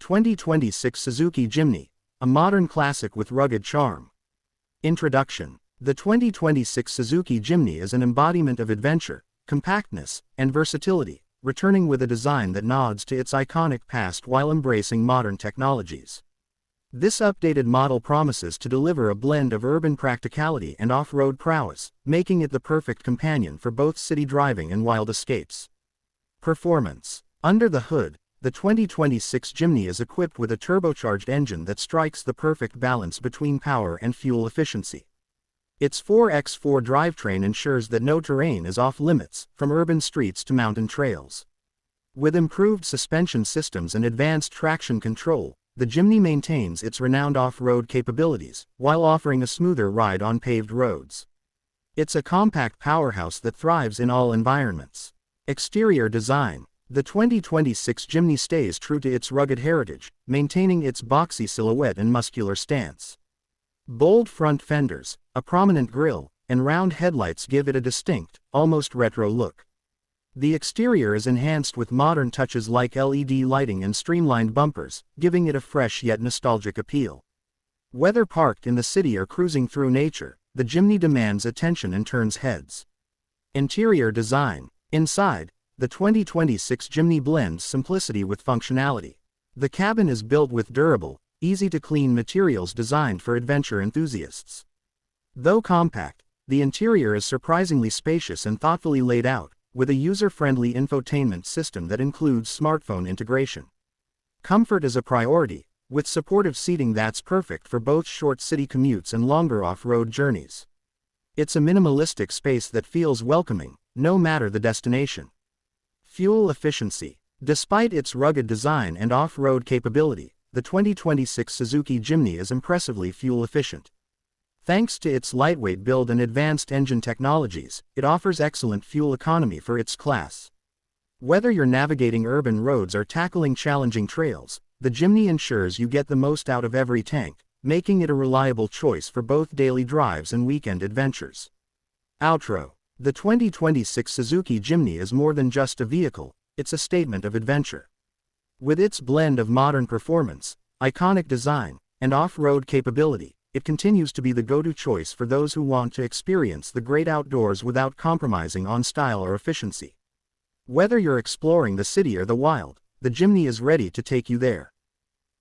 2026 Suzuki Jimny, a modern classic with rugged charm. Introduction. The 2026 Suzuki Jimny is an embodiment of adventure, compactness, and versatility, returning with a design that nods to its iconic past while embracing modern technologies. This updated model promises to deliver a blend of urban practicality and off-road prowess, making it the perfect companion for both city driving and wild escapes. Performance. Under the hood, the 2026 Jimny is equipped with a turbocharged engine that strikes the perfect balance between power and fuel efficiency. Its 4x4 drivetrain ensures that no terrain is off-limits, from urban streets to mountain trails. With improved suspension systems and advanced traction control, the Jimny maintains its renowned off-road capabilities, while offering a smoother ride on paved roads. It's a compact powerhouse that thrives in all environments. Exterior design. The 2026 Jimny stays true to its rugged heritage, maintaining its boxy silhouette and muscular stance. Bold front fenders, a prominent grille, and round headlights give it a distinct, almost retro look. The exterior is enhanced with modern touches like LED lighting and streamlined bumpers, giving it a fresh yet nostalgic appeal. Whether parked in the city or cruising through nature, the Jimny demands attention and turns heads. Interior design. Inside, the 2026 Jimny blends simplicity with functionality. The cabin is built with durable, easy-to-clean materials designed for adventure enthusiasts. Though compact, the interior is surprisingly spacious and thoughtfully laid out, with a user-friendly infotainment system that includes smartphone integration. Comfort is a priority, with supportive seating that's perfect for both short city commutes and longer off-road journeys. It's a minimalistic space that feels welcoming, no matter the destination. Fuel efficiency. Despite its rugged design and off-road capability, the 2026 Suzuki Jimny is impressively fuel efficient. Thanks to its lightweight build and advanced engine technologies, it offers excellent fuel economy for its class. Whether you're navigating urban roads or tackling challenging trails, the Jimny ensures you get the most out of every tank, making it a reliable choice for both daily drives and weekend adventures. Outro. The 2026 Suzuki Jimny is more than just a vehicle, it's a statement of adventure. With its blend of modern performance, iconic design, and off-road capability, it continues to be the go-to choice for those who want to experience the great outdoors without compromising on style or efficiency. Whether you're exploring the city or the wild, the Jimny is ready to take you there.